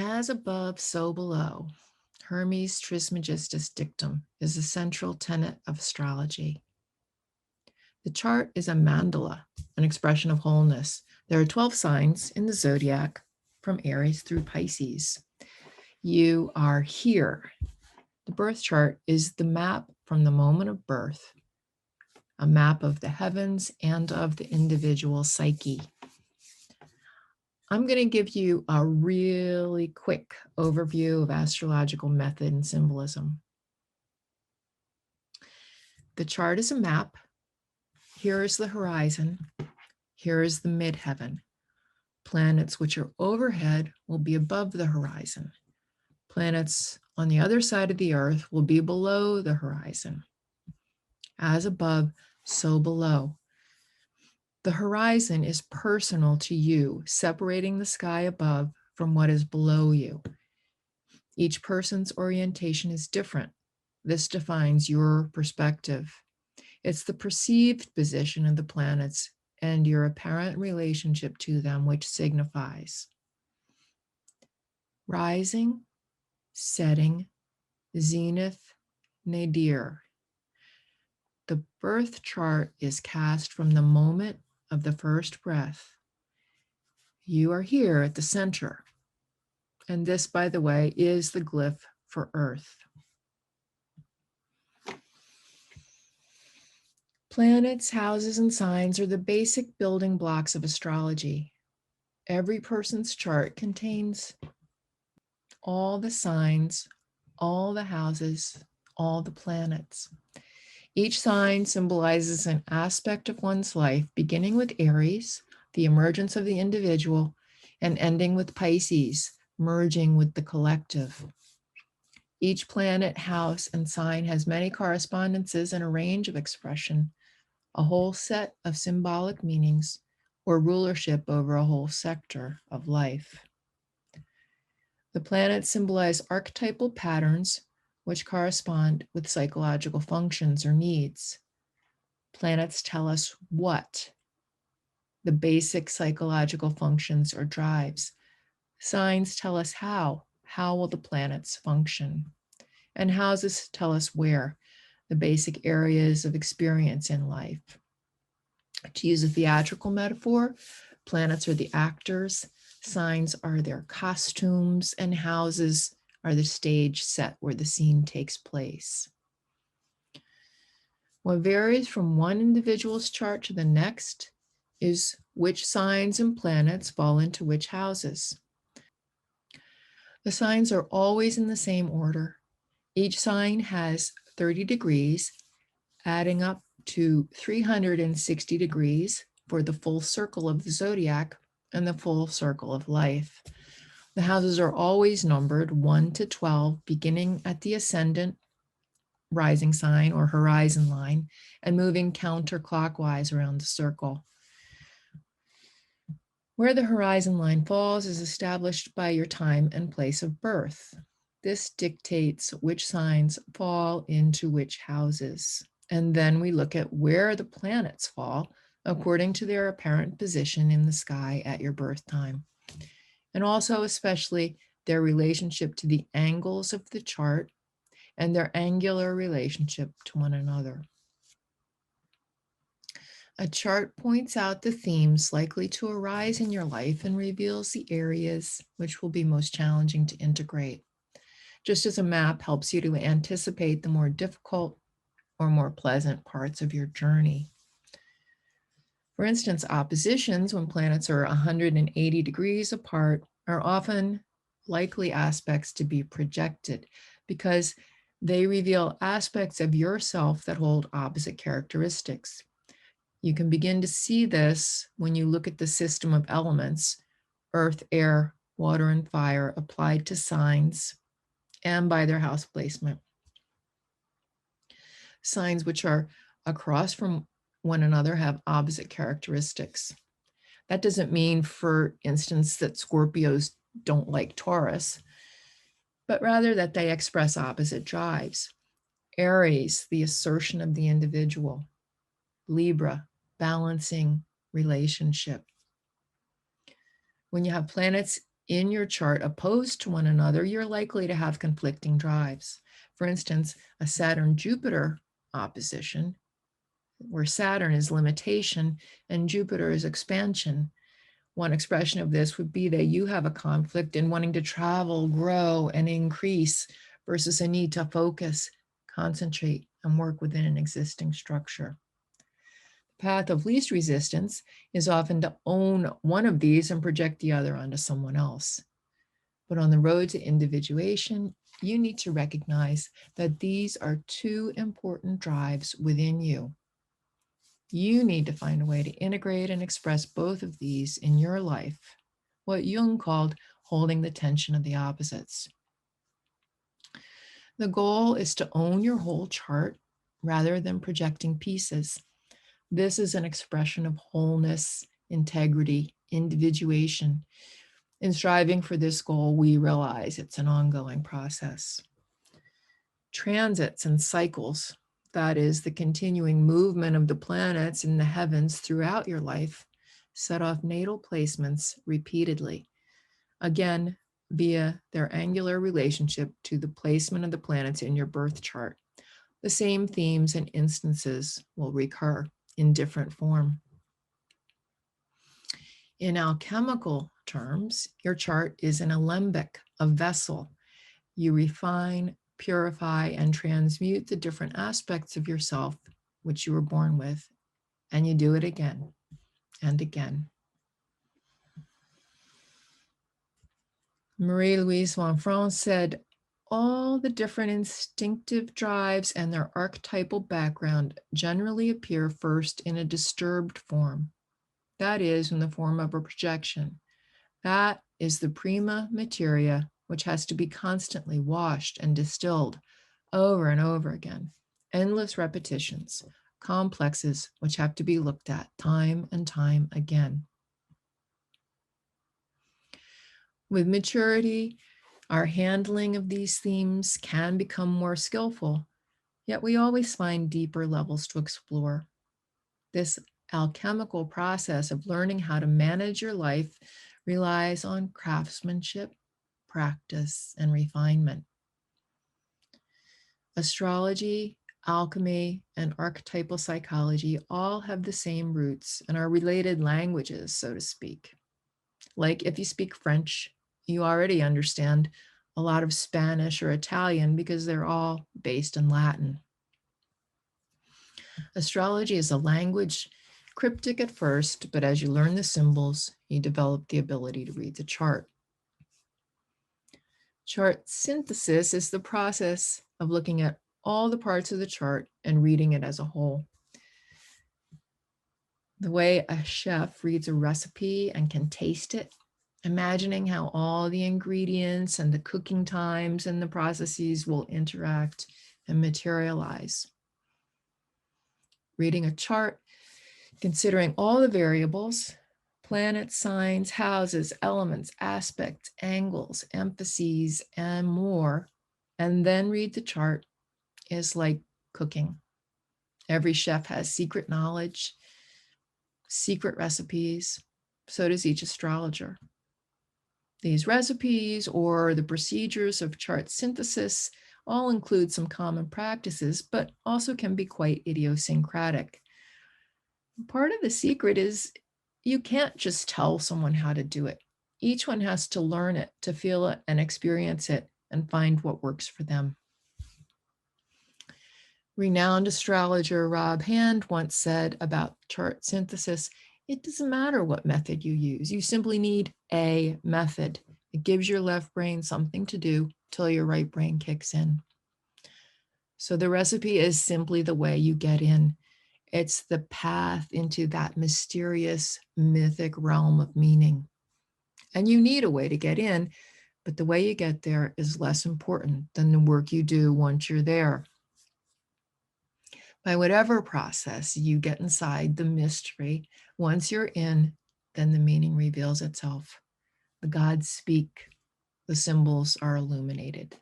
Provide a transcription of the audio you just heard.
As above, so below. Hermes Trismegistus dictum is a central tenet of astrology. The chart is a mandala, an expression of wholeness. There are 12 signs in the zodiac from Aries through Pisces. You are here. The birth chart is the map from the moment of birth, a map of the heavens and of the individual psyche. I'm going to give you a really quick overview of astrological method and symbolism. The chart is a map. Here is the horizon. Here is the midheaven. Planets which are overhead will be above the horizon. Planets on the other side of the earth will be below the horizon. As above, so below. The horizon is personal to you, separating the sky above from what is below you. Each person's orientation is different. This defines your perspective. It's the perceived position of the planets and your apparent relationship to them which signifies. Rising, setting, zenith, nadir. The birth chart is cast from the moment of the first breath. You are here at the center. And this, by the way, is the glyph for Earth. Planets, houses, and signs are the basic building blocks of astrology. Every person's chart contains all the signs, all the houses, all the planets. Each sign symbolizes an aspect of one's life, beginning with Aries, the emergence of the individual, and ending with Pisces, merging with the collective. Each planet, house, and sign has many correspondences and a range of expression, a whole set of symbolic meanings, or rulership over a whole sector of life. The planets symbolize archetypal patterns, which correspond with psychological functions or needs. Planets tell us what, the basic psychological functions or drives. Signs tell us how will the planets function? And houses tell us where, the basic areas of experience in life. To use a theatrical metaphor, planets are the actors, signs are their costumes, and houses are the stage set where the scene takes place. What varies from one individual's chart to the next is which signs and planets fall into which houses. The signs are always in the same order. Each sign has 30 degrees, adding up to 360 degrees for the full circle of the zodiac and the full circle of life. The houses are always numbered 1 to 12, beginning at the ascendant, rising sign or horizon line, and moving counterclockwise around the circle. Where the horizon line falls is established by your time and place of birth. This dictates which signs fall into which houses. And then we look at where the planets fall according to their apparent position in the sky at your birth time. And also especially their relationship to the angles of the chart and their angular relationship to one another. A chart points out the themes likely to arise in your life and reveals the areas which will be most challenging to integrate, just as a map helps you to anticipate the more difficult or more pleasant parts of your journey. For instance, oppositions, when planets are 180 degrees apart, are often likely aspects to be projected because they reveal aspects of yourself that hold opposite characteristics. You can begin to see this when you look at the system of elements, earth, air, water, and fire, applied to signs and by their house placement. Signs which are across from one another have opposite characteristics. That doesn't mean, for instance, that Scorpios don't like Taurus, but rather that they express opposite drives. Aries, the assertion of the individual. Libra, balancing relationship. When you have planets in your chart opposed to one another, you're likely to have conflicting drives. For instance, a Saturn-Jupiter opposition, where Saturn is limitation and Jupiter is expansion. One expression of this would be that you have a conflict in wanting to travel, grow, and increase versus a need to focus, concentrate, and work within an existing structure. The path of least resistance is often to own one of these and project the other onto someone else. But on the road to individuation, you need to recognize that these are two important drives within you. You need to find a way to integrate and express both of these in your life, what Jung called holding the tension of the opposites. The goal is to own your whole chart rather than projecting pieces. This is an expression of wholeness, integrity, individuation. In striving for this goal, we realize it's an ongoing process. Transits and cycles, that is, the continuing movement of the planets in the heavens throughout your life, set off natal placements repeatedly, again, via their angular relationship to the placement of the planets in your birth chart. The same themes and instances will recur in different form. In alchemical terms, your chart is an alembic, a vessel. You refine, purify, and transmute the different aspects of yourself which you were born with, and you do it again and again. Marie-Louise Lanfranc said, all the different instinctive drives and their archetypal background generally appear first in a disturbed form. That is, in the form of a projection. That is the prima materia, which has to be constantly washed and distilled over and over again. Endless repetitions, complexes which have to be looked at time and time again. With maturity, our handling of these themes can become more skillful, yet we always find deeper levels to explore. This alchemical process of learning how to manage your life relies on craftsmanship, practice, and refinement. Astrology, alchemy, and archetypal psychology all have the same roots and are related languages, so to speak. Like if you speak French, you already understand a lot of Spanish or Italian because they're all based in Latin. Astrology is a language, cryptic at first, but as you learn the symbols, you develop the ability to read the chart. Chart synthesis is the process of looking at all the parts of the chart and reading it as a whole. The way a chef reads a recipe and can taste it, imagining how all the ingredients and the cooking times and the processes will interact and materialize. Reading a chart, considering all the variables, planets, signs, houses, elements, aspects, angles, emphases, and more, and then read the chart is like cooking. Every chef has secret knowledge, secret recipes. So does each astrologer. These recipes or the procedures of chart synthesis all include some common practices, but also can be quite idiosyncratic. Part of the secret is you can't just tell someone how to do it. Each one has to learn it, to feel it and experience it and find what works for them. Renowned astrologer Rob Hand once said about chart synthesis, it doesn't matter what method you use. You simply need a method. It gives your left brain something to do till your right brain kicks in. So the recipe is simply the way you get in. It's the path into that mysterious, mythic realm of meaning. And you need a way to get in, but the way you get there is less important than the work you do once you're there. By whatever process you get inside the mystery, once you're in, then the meaning reveals itself. The gods speak, the symbols are illuminated.